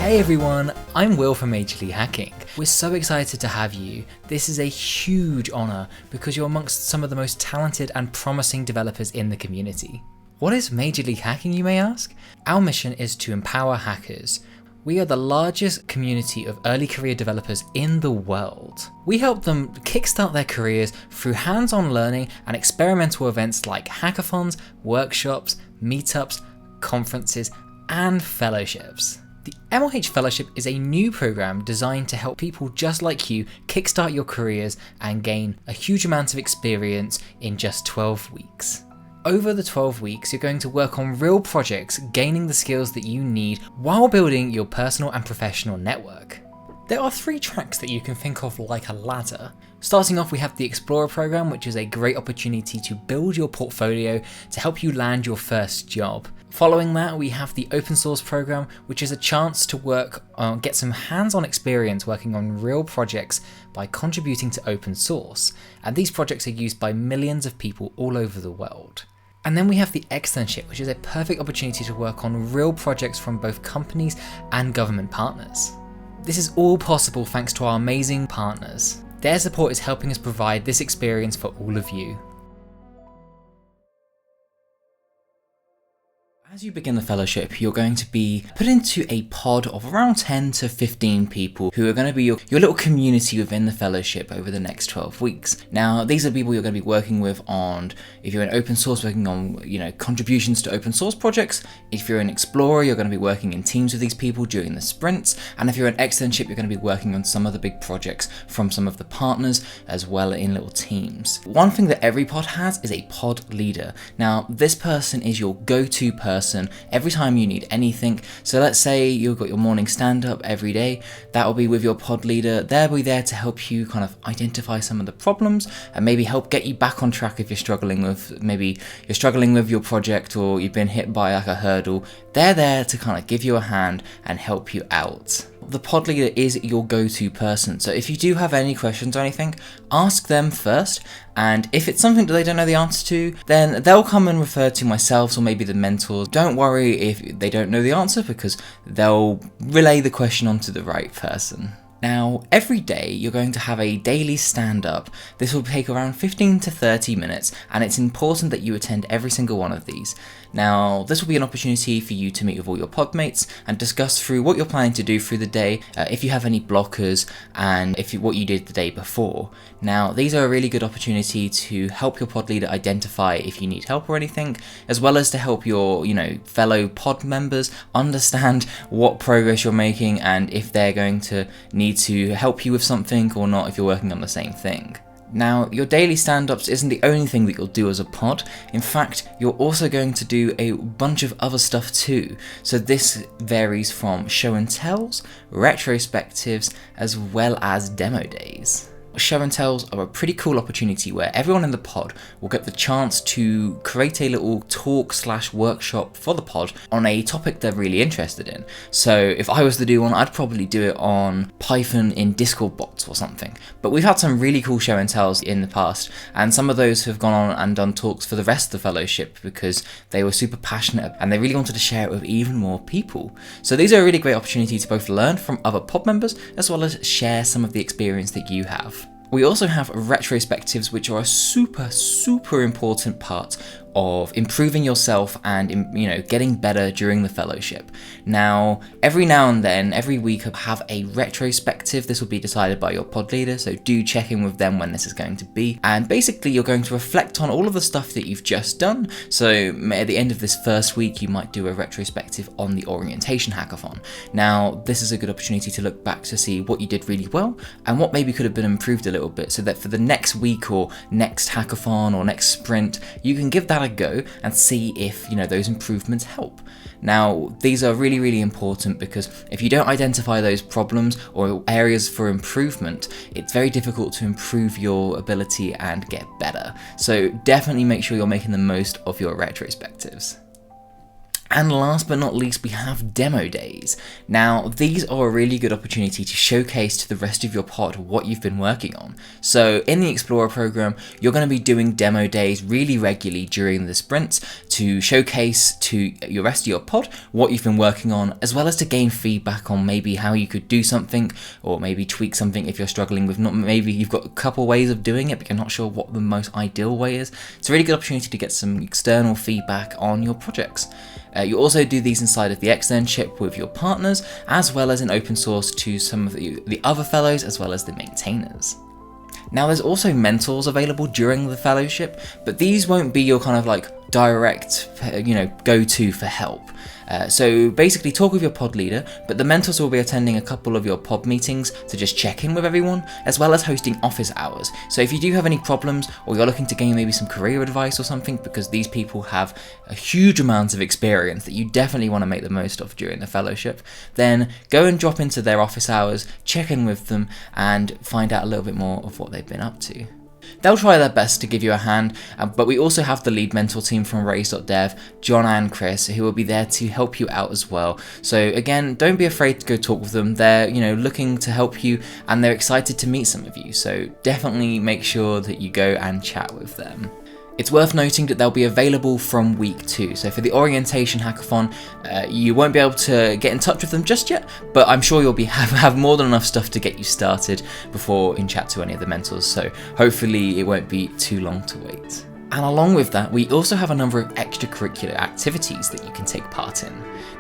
Hey everyone, I'm Will from Majorly Hacking. We're so excited to have you. This is a huge honour because you're amongst some of the most talented and promising developers in the community. What is Majorly Hacking, you may ask? Our mission is to empower hackers. We are the largest community of early career developers in the world. We help them kickstart their careers through hands-on learning and experimental events like hackathons, workshops, meetups, conferences, and fellowships. The MLH Fellowship is a new program designed to help people just like you kickstart your careers and gain a huge amount of experience in just 12 weeks. Over the 12 weeks, you're going to work on real projects, gaining the skills that you need while building your personal and professional network. There are 3 tracks that you can think of like a ladder. Starting off, we have the Explorer program, which is a great opportunity to build your portfolio to help you land your first job. Following that, we have the Open Source program, which is a chance to get some hands-on experience working on real projects by contributing to open source. And these projects are used by millions of people all over the world. And then we have the Externship, which is a perfect opportunity to work on real projects from both companies and government partners. This is all possible thanks to our amazing partners. Their support is helping us provide this experience for all of you. As you begin the fellowship, you're going to be put into a pod of around 10 to 15 people who are going to be your little community within the fellowship over the next 12 weeks. Now, these are people you're going to be working with on, if you're in open source, working on, contributions to open source projects. If you're an explorer, you're going to be working in teams with these people during the sprints. And if you're an externship, you're going to be working on some of the big projects from some of the partners as well in little teams. One thing that every pod has is a pod leader. Now, this person is your go-to person every time you need anything. So let's say you've got your morning stand-up every day, that will be with your pod leader. They'll be there to help you kind of identify some of the problems and maybe help get you back on track if you're struggling with your project or you've been hit by like a hurdle. They're there to kind of give you a hand and help you out. The pod leader is your go-to person, so if you do have any questions or anything, ask them first, and if it's something that they don't know the answer to, then they'll come and refer to myself or maybe the mentors. Don't worry if they don't know the answer because they'll relay the question onto the right person. Now, every day you're going to have a daily stand-up. This will take around 15 to 30 minutes, and it's important that you attend every single one of these. Now, this will be an opportunity for you to meet with all your podmates and discuss through what you're planning to do through the day, if you have any blockers, and what you did the day before. Now, these are a really good opportunity to help your pod leader identify if you need help or anything, as well as to help your, fellow pod members understand what progress you're making and if they're going to need to help you with something or not if you're working on the same thing. Now, your daily stand-ups isn't the only thing that you'll do as a pod. In fact, you're also going to do a bunch of other stuff too. So this varies from show and tells, retrospectives, as well as demo days. Show and tells are a pretty cool opportunity where everyone in the pod will get the chance to create a little talk/workshop for the pod on a topic they're really interested in. So if I was to do one, I'd probably do it on Python in Discord bots or something. But we've had some really cool show and tells in the past, and some of those have gone on and done talks for the rest of the fellowship because they were super passionate and they really wanted to share it with even more people. So these are a really great opportunity to both learn from other pod members as well as share some of the experience that you have. We also have retrospectives, which are a super important part of improving yourself and getting better during the fellowship. Now, every now and then, every week, have a retrospective. This will be decided by your pod leader, so do check in with them when this is going to be. And basically, you're going to reflect on all of the stuff that you've just done. So at the end of this first week, you might do a retrospective on the orientation hackathon. Now, this is a good opportunity to look back to see what you did really well and what maybe could have been improved a little bit, so that for the next week or next hackathon or next sprint, you can give that a go and see if those improvements help. Now, these are really important because if you don't identify those problems or areas for improvement, it's very difficult to improve your ability and get better. So definitely make sure you're making the most of your retrospectives. And last but not least, we have demo days. Now, these are a really good opportunity to showcase to the rest of your pod what you've been working on. So in the Explorer program, you're going to be doing demo days really regularly during the sprints to showcase to the rest of your pod what you've been working on, as well as to gain feedback on maybe how you could do something, or maybe tweak something if you're struggling with maybe you've got a couple ways of doing it, but you're not sure what the most ideal way is. It's a really good opportunity to get some external feedback on your projects. You also do these inside of the externship with your partners, as well as in open source to some of the other fellows, as well as the maintainers. Now, there's also mentors available during the fellowship, but these won't be your kind of like direct, go-to for help. So basically talk with your pod leader, but the mentors will be attending a couple of your pod meetings to just check in with everyone, as well as hosting office hours. So if you do have any problems, or you're looking to gain maybe some career advice or something, because these people have a huge amount of experience that you definitely want to make the most of during the fellowship, then go and drop into their office hours, check in with them, and find out a little bit more of what they've been up to. They'll try their best to give you a hand, but we also have the lead mentor team from Raise.dev, John and Chris, who will be there to help you out as well. So again, don't be afraid to go talk with them. They're, looking to help you, and they're excited to meet some of you. So definitely make sure that you go and chat with them. It's worth noting that they'll be available from week 2. So for the orientation hackathon, you won't be able to get in touch with them just yet, but I'm sure you'll have more than enough stuff to get you started before you can chat to any of the mentors. So hopefully it won't be too long to wait. And along with that, we also have a number of extracurricular activities that you can take part in.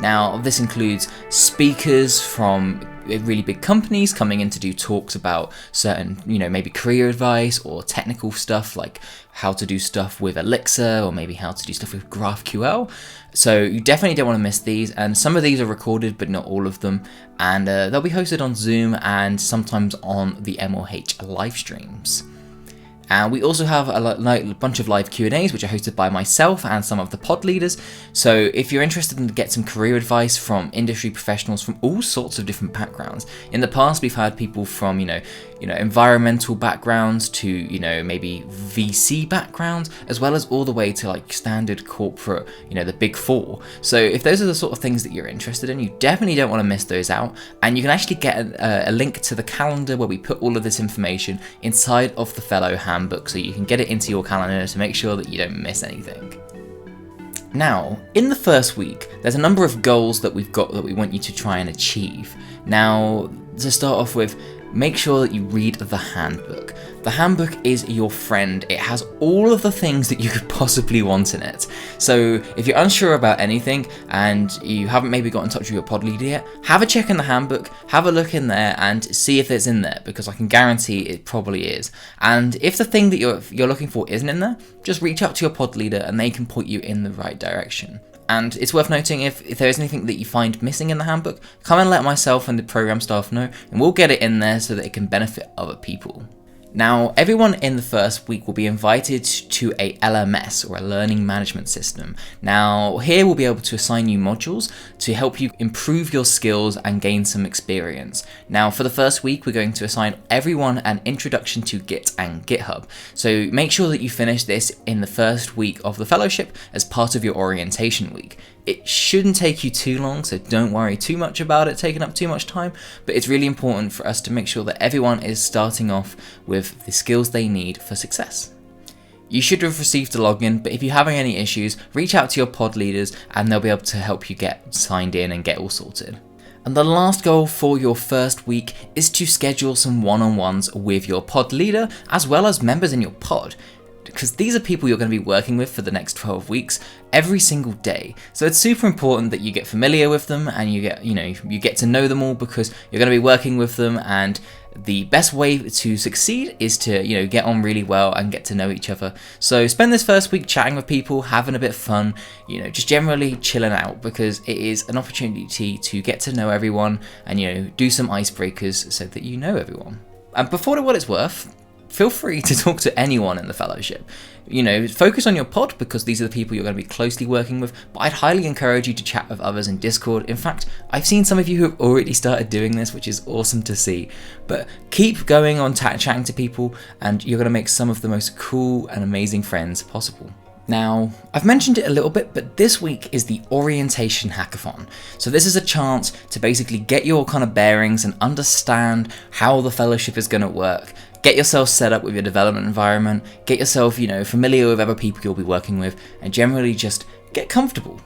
Now, this includes speakers from really big companies coming in to do talks about certain, maybe career advice or technical stuff like how to do stuff with Elixir, or maybe how to do stuff with GraphQL. So you definitely don't want to miss these, and some of these are recorded, but not all of them, and they'll be hosted on Zoom and sometimes on the MLH live streams. And we also have a bunch of live Q&As, which are hosted by myself and some of the pod leaders. So if you're interested in get some career advice from industry professionals from all sorts of different backgrounds. In the past, we've had people from, environmental backgrounds to, maybe VC backgrounds, as well as all the way to like standard corporate, the big 4. So if those are the sort of things that you're interested in, you definitely don't want to miss those out. And you can actually get a link to the calendar where we put all of this information inside of the Fellow handbook, so you can get it into your calendar to make sure that you don't miss anything. Now, in the first week, there's a number of goals that we've got that we want you to try and achieve. Now, to start off with, make sure that you read the handbook. The handbook is your friend. It has all of the things that you could possibly want in it. So if you're unsure about anything and you haven't maybe got in touch with your pod leader yet, have a check in the handbook, have a look in there and see if it's in there, because I can guarantee it probably is. And if the thing that you're looking for isn't in there, just reach out to your pod leader and they can point you in the right direction. And it's worth noting, if there is anything that you find missing in the handbook, come and let myself and the program staff know, and we'll get it in there so that it can benefit other people. Now, everyone in the first week will be invited to a LMS, or a learning management system. Now, here we'll be able to assign you modules to help you improve your skills and gain some experience. Now, for the first week, we're going to assign everyone an introduction to Git and GitHub. So make sure that you finish this in the first week of the fellowship as part of your orientation week. It shouldn't take you too long, so don't worry too much about it taking up too much time, but it's really important for us to make sure that everyone is starting off with the skills they need for success. You should have received a login, but if you're having any issues, reach out to your pod leaders and they'll be able to help you get signed in and get all sorted. And the last goal for your first week is to schedule some one-on-ones with your pod leader as well as members in your pod, because these are people you're going to be working with for the next 12 weeks every single day. So it's super important that you get familiar with them and you get to know them all, because you're going to be working with them, and the best way to succeed is to get on really well and get to know each other. So spend this first week chatting with people, having a bit of fun, just generally chilling out, because it is an opportunity to get to know everyone and do some icebreakers so that you know everyone. And for what it's worth, feel free to talk to anyone in the fellowship. Focus on your pod, because these are the people you're going to be closely working with, but I'd highly encourage you to chat with others in Discord. In fact, I've seen some of you who have already started doing this, which is awesome to see. But keep going on chatting to people, and you're going to make some of the most cool and amazing friends possible. Now, I've mentioned it a little bit, but this week is the Orientation Hackathon. So this is a chance to basically get your kind of bearings and understand how the fellowship is going to work. Get yourself set up with your development environment, get yourself, familiar with other people you'll be working with, and generally just get comfortable,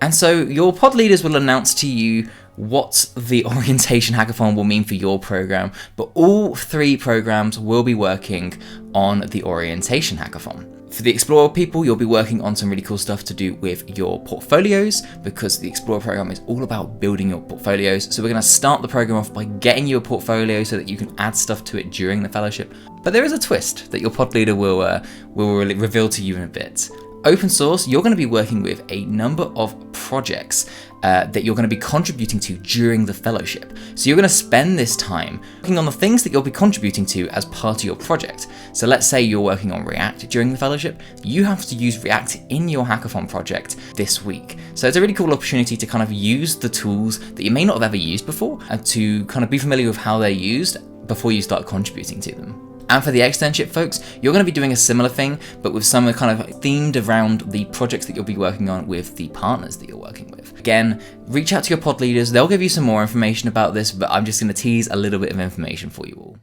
And so your pod leaders will announce to you what the Orientation Hackathon will mean for your program, but all 3 programs will be working on the Orientation Hackathon. For the Explorer people, you'll be working on some really cool stuff to do with your portfolios, because the Explorer program is all about building your portfolios. So we're going to start the program off by getting you a portfolio so that you can add stuff to it during the fellowship. But there is a twist that your pod leader will reveal to you in a bit. Open source, you're going to be working with a number of projects that you're going to be contributing to during the fellowship. So you're going to spend this time working on the things that you'll be contributing to as part of your project. So let's say you're working on React during the fellowship, you have to use React in your hackathon project this week. So it's a really cool opportunity to kind of use the tools that you may not have ever used before and to kind of be familiar with how they're used before you start contributing to them. And for the externship folks, you're going to be doing a similar thing, but with some kind of themed around the projects that you'll be working on with the partners that you're working with. Again, reach out to your pod leaders. They'll give you some more information about this, but I'm just going to tease a little bit of information for you all.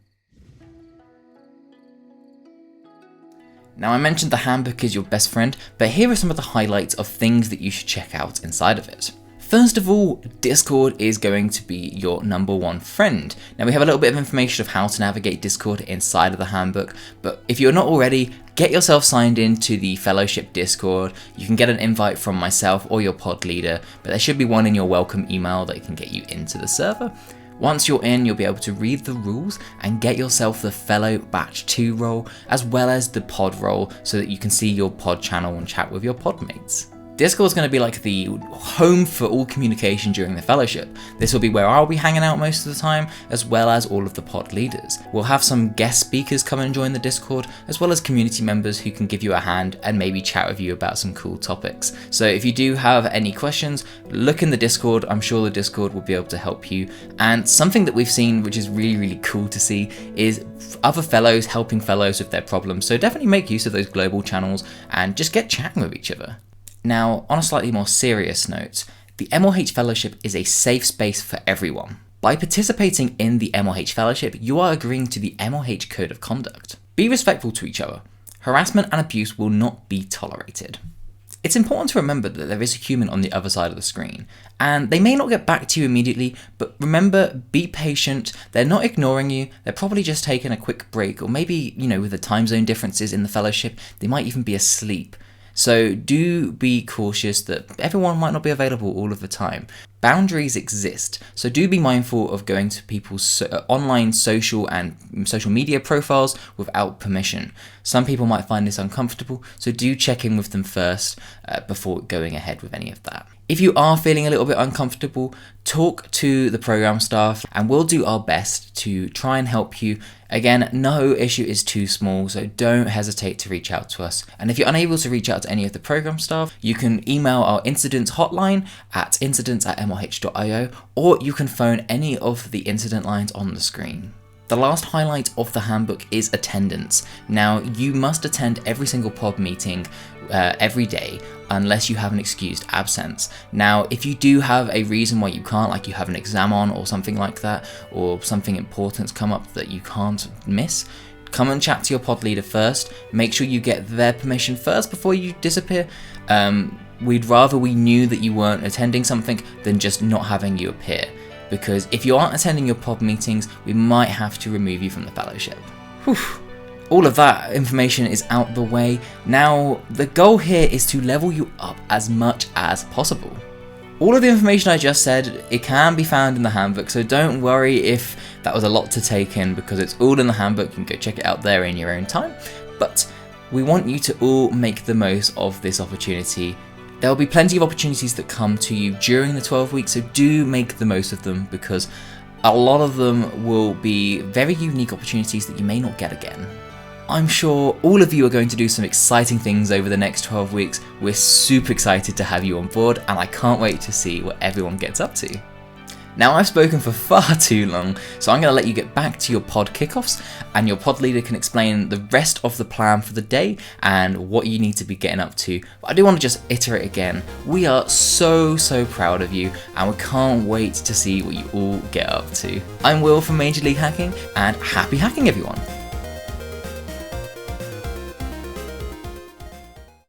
Now, I mentioned the handbook is your best friend, but here are some of the highlights of things that you should check out inside of it. First of all, Discord is going to be your number one friend. Now, we have a little bit of information of how to navigate Discord inside of the handbook, but if you're not already, get yourself signed into the Fellowship Discord. You can get an invite from myself or your pod leader, but there should be one in your welcome email that can get you into the server. Once you're in, you'll be able to read the rules and get yourself the Fellow Batch 2 role, as well as the pod role, so that you can see your pod channel and chat with your pod mates. Discord is going to be like the home for all communication during the fellowship. This will be where I'll be hanging out most of the time, as well as all of the pod leaders. We'll have some guest speakers come and join the Discord, as well as community members who can give you a hand and maybe chat with you about some cool topics. So if you do have any questions, look in the Discord. I'm sure the Discord will be able to help you. And something that we've seen, which is really, really cool to see, is other fellows helping fellows with their problems. So definitely make use of those global channels and just get chatting with each other. Now, on a slightly more serious note, the MLH Fellowship is a safe space for everyone. By participating in the MLH Fellowship, you are agreeing to the MLH Code of Conduct. Be respectful to each other. Harassment and abuse will not be tolerated. It's important to remember that there is a human on the other side of the screen, and they may not get back to you immediately, but remember, be patient. They're not ignoring you. They're probably just taking a quick break, or maybe, with the time zone differences in the fellowship, they might even be asleep. So do be cautious that everyone might not be available all of the time. Boundaries exist, so do be mindful of going to people's online social and social media profiles without permission. Some people might find this uncomfortable, so do check in with them first before going ahead with any of that. If you are feeling a little bit uncomfortable, talk to the program staff and we'll do our best to try and help you. Again, no issue is too small, so don't hesitate to reach out to us. And if you're unable to reach out to any of the program staff, you can email our incidents hotline at incidents@mlh.io, or you can phone any of the incident lines on the screen. The last highlight of the handbook is attendance. Now, you must attend every single pod meeting every day unless you have an excused absence. Now, if you do have a reason why you can't, like you have an exam on or something like that, or something important's come up that you can't miss, come and chat to your pod leader first. Make sure you get their permission first before you disappear. We'd rather we knew that you weren't attending something than just not having you appear. Because if you aren't attending your pod meetings, we might have to remove you from the fellowship. Whew. All of that information is out the way. Now, the goal here is to level you up as much as possible. All of the information I just said, it can be found in the handbook, so don't worry if that was a lot to take in, because it's all in the handbook. You can go check it out there in your own time. But we want you to all make the most of this opportunity. There will be plenty of opportunities that come to you during the 12 weeks, so do make the most of them, because a lot of them will be very unique opportunities that you may not get again. I'm sure all of you are going to do some exciting things over the next 12 weeks. We're super excited to have you on board, and I can't wait to see what everyone gets up to. Now I've spoken for far too long, so I'm going to let you get back to your pod kickoffs, and your pod leader can explain the rest of the plan for the day and what you need to be getting up to. But I do want to just iterate again, we are so proud of you, and we can't wait to see what you all get up to. I'm Will from Major League Hacking, and happy hacking everyone!